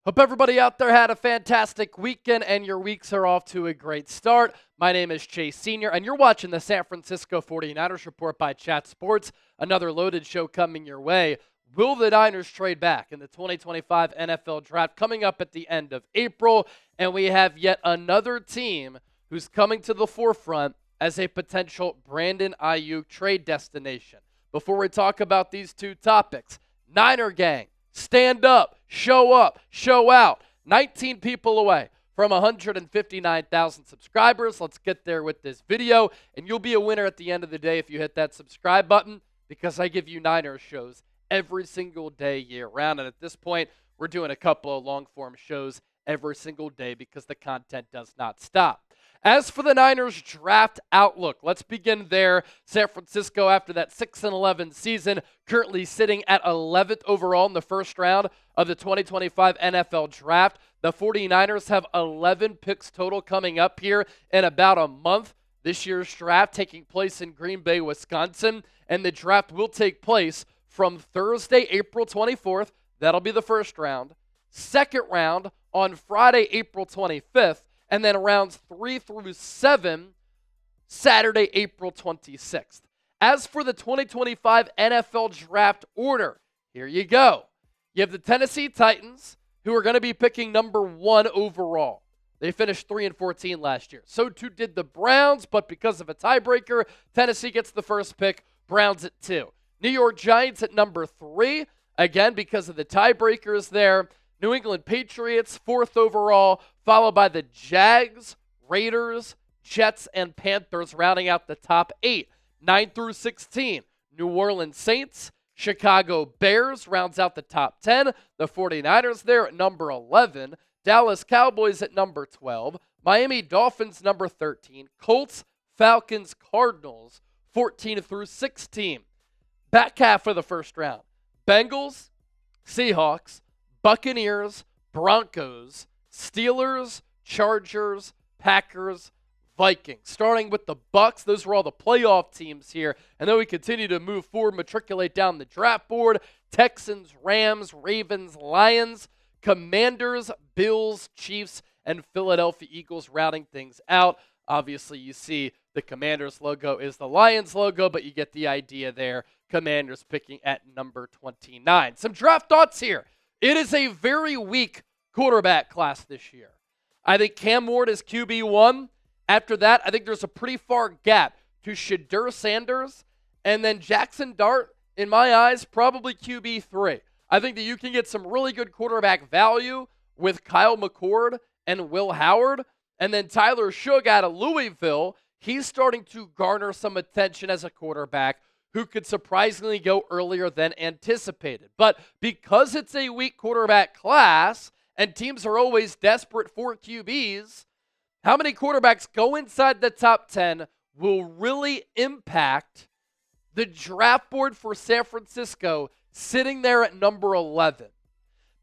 Hope everybody out there had a fantastic weekend and your weeks are off to a great start. My name is Chase Sr., and you're watching the San Francisco 49ers Report by Chat Sports. Another loaded show coming your way. Will the Niners trade back in the 2025 NFL Draft coming up at the end of April? And we have yet another team who's coming to the forefront as a potential Brandon Aiyuk trade destination. Before we talk about these two topics, Niner Gang, stand up, show out. 19 people away from 159,000 subscribers. Let's get there with this video, and you'll be a winner at the end of the day if you hit that subscribe button, because I give you Niners shows every single day year-round. And at this point, we're doing a couple of long-form shows every single day because the content does not stop. As for the Niners draft outlook, let's begin there. San Francisco, after that 6-11 season, currently sitting at 11th overall in the first round of the 2025 NFL Draft. The 49ers have 11 picks total coming up here in about a month. This year's draft taking place in Green Bay, Wisconsin, and the draft will take place from Thursday, April 24th. That'll be the first round. Second round on Friday, April 25th. And then rounds 3 through 7, Saturday, April 26th. As for the 2025 NFL Draft order, here you go. You have the Tennessee Titans, who are going to be picking number 1 overall. They finished 3-14 last year. So too did the Browns, but because of a tiebreaker, Tennessee gets the first pick, Browns at 2. New York Giants at number 3, again because of the tiebreakers there. New England Patriots, 4th overall, followed by the Jags, Raiders, Jets, and Panthers, rounding out the top 8. 9 through 16, New Orleans Saints, Chicago Bears rounds out the top 10. The 49ers there at number 11. Dallas Cowboys at number 12. Miami Dolphins number 13. Colts, Falcons, Cardinals, 14 through 16. Back half of the first round. Bengals, Seahawks, Buccaneers, Broncos, Steelers, Chargers, Packers, Vikings. Starting with the Bucs, those were all the playoff teams here. And then we continue to move forward, matriculate down the draft board. Texans, Rams, Ravens, Lions, Commanders, Bills, Chiefs, and Philadelphia Eagles rounding things out. Obviously, you see the Commanders logo is the Lions logo, but you get the idea there. Commanders picking at number 29. Some draft thoughts here. It is a very weak quarterback class this year. I think Cam Ward is QB1. After that, I think there's a pretty far gap to Shadur Sanders, and then Jackson Dart, in my eyes, probably QB3. I think that you can get some really good quarterback value with Kyle McCord and Will Howard, and then Tyler Shough out of Louisville. He's starting to garner some attention as a quarterback who could surprisingly go earlier than anticipated. But because it's a weak quarterback class and teams are always desperate for QBs, how many quarterbacks go inside the top 10 will really impact the draft board for San Francisco sitting there at number 11.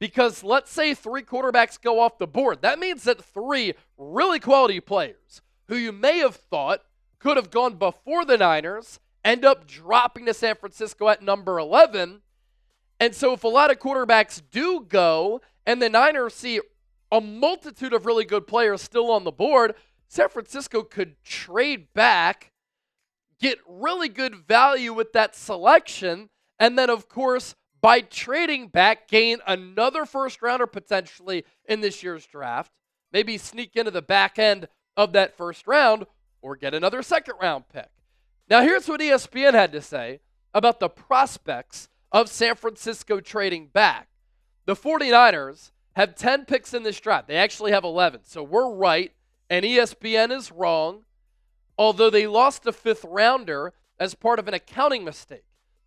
Because let's say 3 quarterbacks go off the board. That means that 3 really quality players who you may have thought could have gone before the Niners end up dropping to San Francisco at number 11. And so if a lot of quarterbacks do go and the Niners see a multitude of really good players still on the board, San Francisco could trade back, get really good value with that selection, and then, of course, by trading back, gain another first rounder potentially in this year's draft, maybe sneak into the back end of that first round, or get another second round pick. Now, here's what ESPN had to say about the prospects of San Francisco trading back. The 49ers have 10 picks in this draft. They actually have 11, so we're right, and ESPN is wrong, although they lost a 5th rounder as part of an accounting mistake.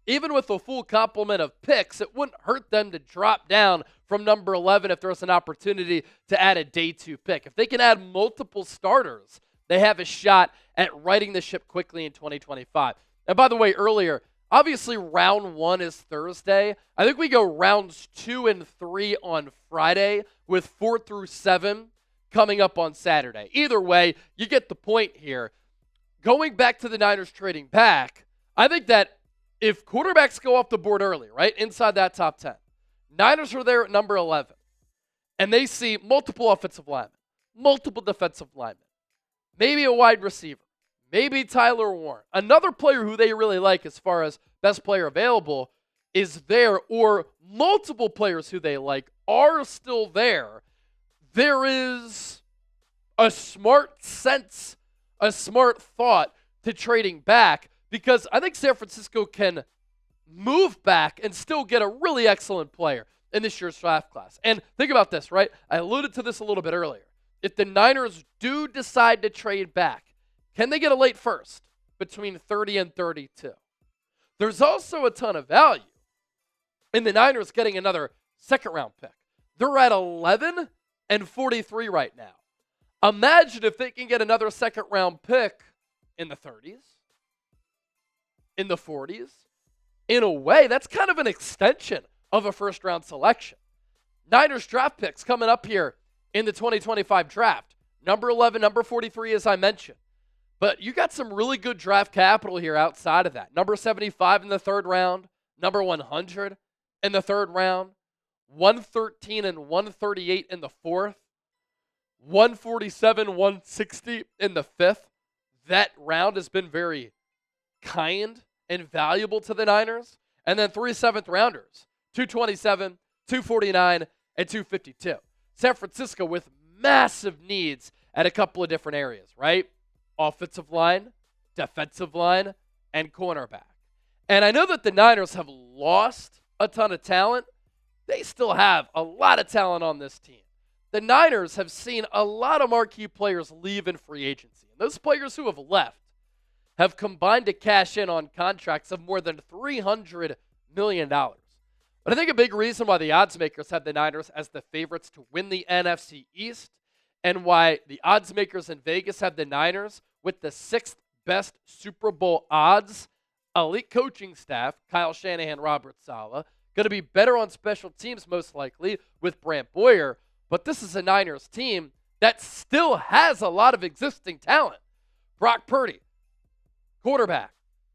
Even with a full complement of picks, it wouldn't hurt them to drop down from number 11 if there's an opportunity to add a day 2 pick. If they can add multiple starters, they have a shot at righting the ship quickly in 2025. And by the way, earlier, obviously round 1 is Thursday. I think we go rounds 2 and 3 on Friday with 4 through 7 coming up on Saturday. Either way, you get the point here. Going back to the Niners trading back, I think that if quarterbacks go off the board early, right, inside that top 10, Niners are there at number 11. and they see multiple offensive linemen, multiple defensive linemen, maybe a wide receiver, maybe Tyler Warren, another player who they really like as far as best player available is there, or multiple players who they like are still there, there is a smart sense, a smart thought to trading back, because I think San Francisco can move back and still get a really excellent player in this year's draft class. And think about this, right? I alluded to this a little bit earlier. If the Niners do decide to trade back, can they get a late first between 30 and 32? There's also a ton of value in the Niners getting another second-round pick. They're at 11 and 43 right now. Imagine if they can get another second-round pick in the 30s, in the 40s. In a way, that's kind of an extension of a first-round selection. Niners draft picks coming up here in the 2025 draft. Number 11, number 43, as I mentioned. But you got some really good draft capital here outside of that. Number 75 in the third round, number 100 in the third round, 113 and 138 in the fourth, 147, 160 in the fifth. That round has been very kind and valuable to the Niners. And then 3 seventh-rounders, 227, 249, and 252. San Francisco with massive needs at a couple of different areas, right? Offensive line, defensive line, and cornerback. And I know that the Niners have lost a ton of talent. They still have a lot of talent on this team. The Niners have seen a lot of marquee players leave in free agency. And those players who have left have combined to cash in on contracts of more than $300 million. But I think a big reason why the odds makers have the Niners as the favorites to win the NFC East, and why the odds makers in Vegas have the Niners with the 6th best Super Bowl odds, elite coaching staff, Kyle Shanahan, Robert Saleh, going to be better on special teams most likely with Brant Boyer, but this is a Niners team that still has a lot of existing talent. Brock Purdy, quarterback,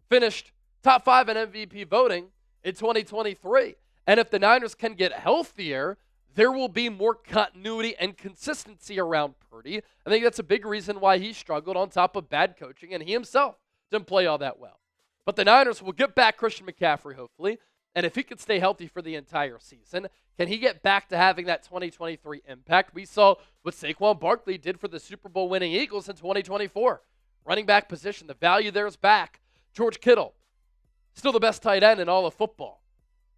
finished top 5 in MVP voting in 2023. And if the Niners can get healthier, there will be more continuity and consistency around Purdy. I think that's a big reason why he struggled on top of bad coaching, and he himself didn't play all that well. But the Niners will get back Christian McCaffrey, hopefully, and if he could stay healthy for the entire season, can he get back to having that 2023 impact? We saw what Saquon Barkley did for the Super Bowl winning Eagles in 2024. Running back position, the value there is back. George Kittle, still the best tight end in all of football.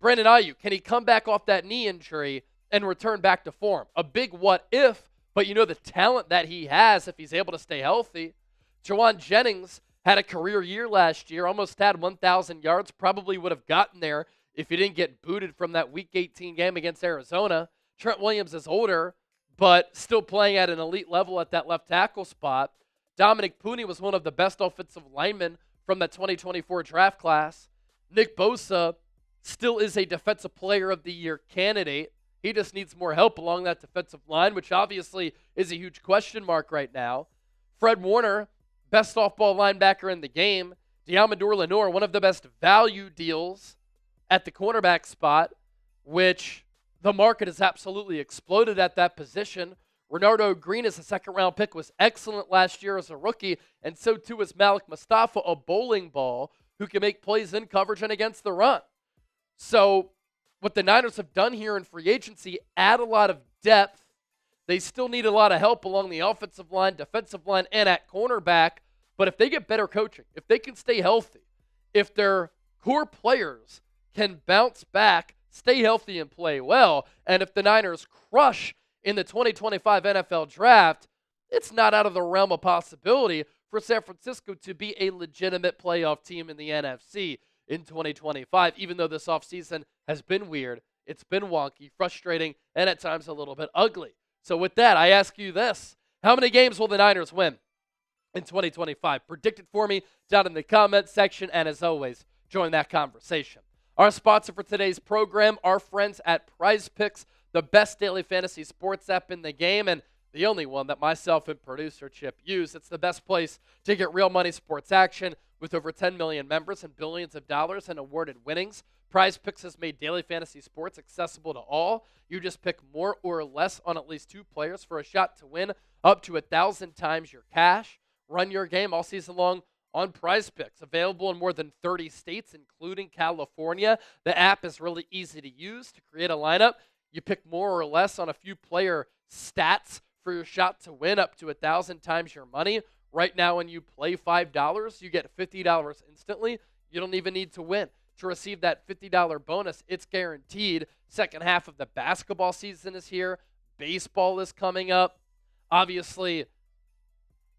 Brandon Aiyuk, can he come back off that knee injury and return back to form? A big what if, but you know the talent that he has if he's able to stay healthy. Jawan Jennings had a career year last year, almost had 1,000 yards, probably would have gotten there if he didn't get booted from that Week 18 game against Arizona. Trent Williams is older, but still playing at an elite level at that left tackle spot. Dominic Pooney was one of the best offensive linemen from that 2024 draft class. Nick Bosa still is a Defensive Player of the Year candidate. He just needs more help along that defensive line, which obviously is a huge question mark right now. Fred Warner, best off-ball linebacker in the game. Deommodore Lenoir, one of the best value deals at the cornerback spot, which the market has absolutely exploded at that position. Renardo Green as a second-round pick was excellent last year as a rookie, and so too is Malik Mustafa, a bowling ball who can make plays in coverage and against the run. So what the Niners have done here in free agency, add a lot of depth. They still need a lot of help along the offensive line, defensive line, and at cornerback. But if they get better coaching, if they can stay healthy, if their core players can bounce back, stay healthy, and play well, and if the Niners crush in the 2025 NFL Draft, it's not out of the realm of possibility for San Francisco to be a legitimate playoff team in the NFC in 2025, even though this offseason has been weird, it's been wonky, frustrating, and at times a little bit ugly. So with that, I ask you this. How many games will the Niners win in 2025? Predict it for me down in the comments section, and as always, join that conversation. Our sponsor for today's program, our friends at PrizePicks, the best daily fantasy sports app in the game, and the only one that myself and producer Chip use. It's the best place to get real money sports action. With over 10 million members and billions of dollars in awarded winnings, PrizePicks has made daily fantasy sports accessible to all. You just pick more or less on at least 2 players for a shot to win up to 1,000 times your cash. Run your game all season long on PrizePicks. Available in more than 30 states, including California. The app is really easy to use. To create a lineup, you pick more or less on a few player stats for your shot to win up to 1,000 times your money. Right now, when you play $5, you get $50 instantly. You don't even need to win. To receive that $50 bonus, it's guaranteed. Second half of the basketball season is here. Baseball is coming up. Obviously,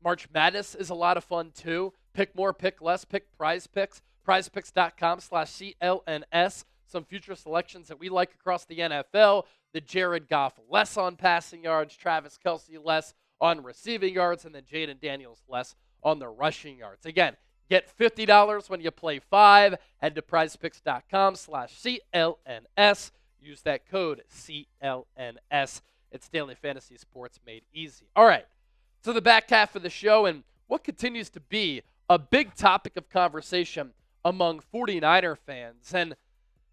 March Madness is a lot of fun too. Pick more, pick less, pick PrizePicks. PrizePicks.com/CLNS. Some future selections that we like across the NFL. The Jared Goff less on passing yards, Travis Kelce less on receiving yards, and then Jaden Daniels less on the rushing yards. Again, get $50 when you play 5. Head to PrizePicks.com/CLNS. Use that code CLNS. It's daily fantasy sports made easy. All right, so the back half of the show and what continues to be a big topic of conversation among 49er fans. And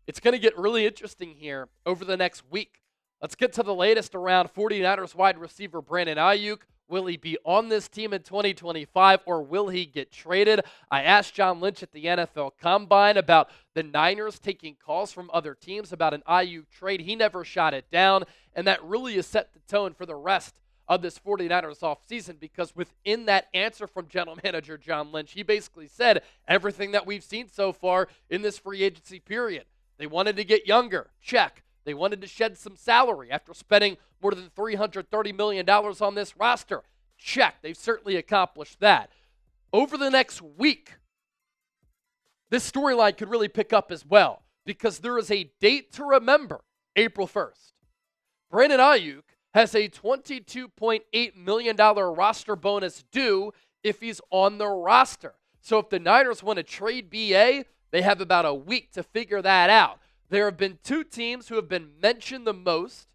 it's going to get really interesting here over the next week. Let's get to the latest around 49ers wide receiver Brandon Aiyuk. Will he be on this team in 2025 or will he get traded? I asked John Lynch at the NFL Combine about the Niners taking calls from other teams about an Aiyuk trade. He never shot it down, and that really has set the tone for the rest of this 49ers offseason, because within that answer from general manager John Lynch, he basically said everything that we've seen so far in this free agency period. They wanted to get younger. Check. They wanted to shed some salary after spending more than $330 million on this roster. Check. They've certainly accomplished that. Over the next week, this storyline could really pick up as well, because there is a date to remember, April 1st. Brandon Aiyuk has a $22.8 million roster bonus due if he's on the roster. So if the Niners want to trade BA, they have about a week to figure that out. There have been 2 teams who have been mentioned the most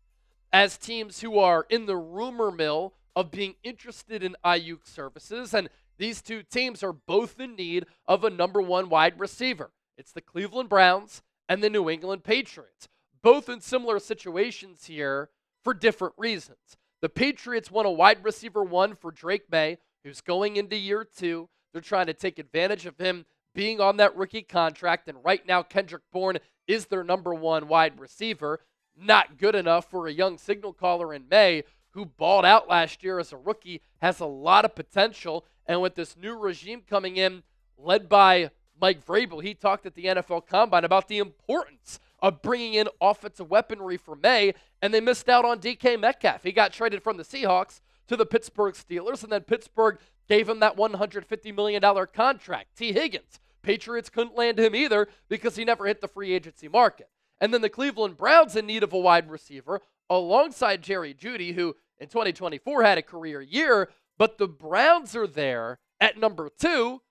as teams who are in the rumor mill of being interested in Aiyuk services, and these 2 teams are both in need of a number 1 wide receiver. It's the Cleveland Browns and the New England Patriots, both in similar situations here for different reasons. The Patriots want a wide receiver 1 for Drake May, who's going into year 2. They're trying to take advantage of him being on that rookie contract, and right now Kendrick Bourne is their number 1 wide receiver. Not good enough for a young signal caller in May who balled out last year as a rookie, has a lot of potential, and with this new regime coming in, led by Mike Vrabel, he talked at the NFL Combine about the importance of bringing in offensive weaponry for May, and they missed out on DK Metcalf. He got traded from the Seahawks to the Pittsburgh Steelers, and then Pittsburgh gave him that $150 million contract. T. Higgins, Patriots couldn't land him either because he never hit the free agency market. And then the Cleveland Browns in need of a wide receiver alongside Jerry Jeudy, who in 2024 had a career year, but the Browns are there at number 2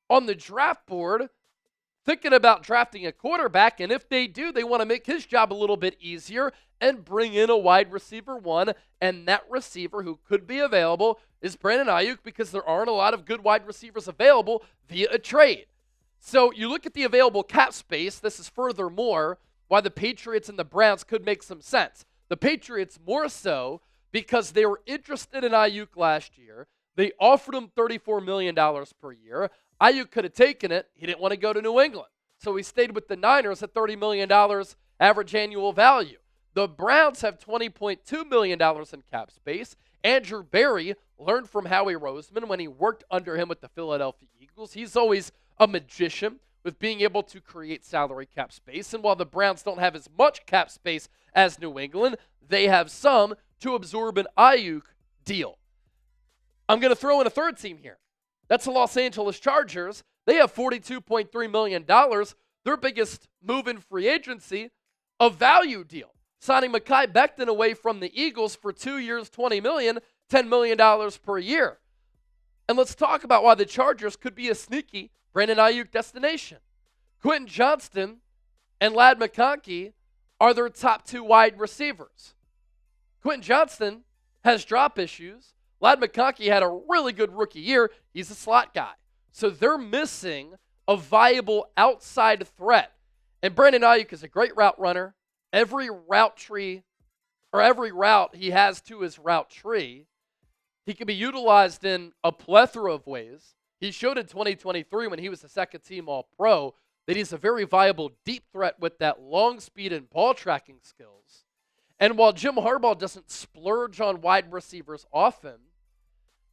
on the draft board thinking about drafting a quarterback, and if they do, they want to make his job a little bit easier and bring in a wide receiver 1, and that receiver who could be available is Brandon Aiyuk, because there aren't a lot of good wide receivers available via a trade. So you look at the available cap space. This is furthermore why the Patriots and the Browns could make some sense. The Patriots more so because they were interested in Aiyuk last year. They offered him $34 million per year. Aiyuk could have taken it. He didn't want to go to New England. So he stayed with the Niners at $30 million average annual value. The Browns have $20.2 million in cap space. Andrew Berry learned from Howie Roseman when he worked under him with the Philadelphia Eagles. He's always a magician with being able to create salary cap space. And while the Browns don't have as much cap space as New England, they have some to absorb an Aiyuk deal. I'm going to throw in a third team here. That's the Los Angeles Chargers. They have $42.3 million. Their biggest move in free agency, a value deal. Signing Mekhi Becton away from the Eagles for 2 years, $20 million, $10 million per year. And let's talk about why the Chargers could be a sneaky Brandon Aiyuk destination. Quentin Johnston and Ladd McConkey are their top 2 wide receivers. Quentin Johnston has drop issues. Ladd McConkey had a really good rookie year. He's a slot guy. So they're missing a viable outside threat. And Brandon Aiyuk is a great route runner. Every route he has to his route tree, he can be utilized in a plethora of ways. He showed in 2023 when he was the second team All-Pro that he's a very viable deep threat with that long speed and ball tracking skills. And while Jim Harbaugh doesn't splurge on wide receivers often,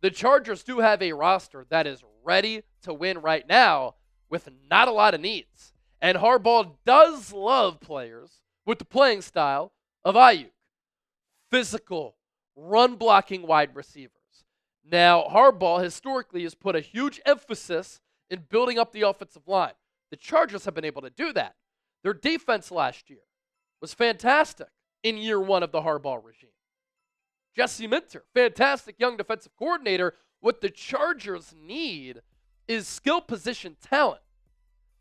the Chargers do have a roster that is ready to win right now with not a lot of needs. And Harbaugh does love players with the playing style of Aiyuk. Physical, run-blocking wide receivers. Now, Harbaugh historically has put a huge emphasis in building up the offensive line. The Chargers have been able to do that. Their defense last year was fantastic in year one of the Harbaugh regime. Jesse Minter, fantastic young defensive coordinator. What the Chargers need is skill position talent.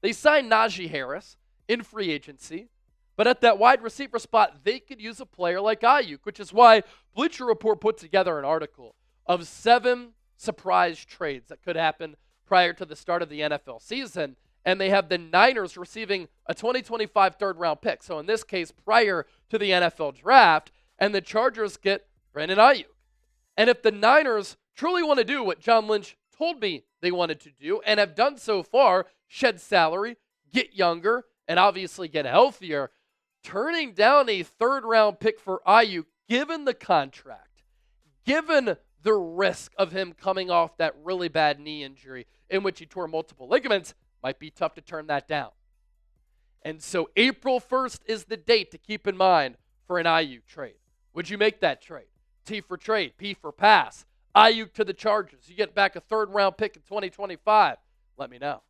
They signed Najee Harris in free agency, but at that wide receiver spot, they could use a player like Aiyuk, which is why Bleacher Report put together an article of 7 surprise trades that could happen prior to the start of the NFL season. And they have the Niners receiving a 2025 third-round pick. So in this case, prior to the NFL draft, and the Chargers get Brandon Aiyuk. And if the Niners truly want to do what John Lynch told me they wanted to do and have done so far, shed salary, get younger, and obviously get healthier, turning down a third-round pick for Aiyuk, given the contract, given the risk of him coming off that really bad knee injury in which he tore multiple ligaments, might be tough to turn that down. And so April 1st is the date to keep in mind for an Aiyuk trade. Would you make that trade? T for trade, P for pass. Aiyuk to the Chargers. You get back a third-round pick in 2025. Let me know.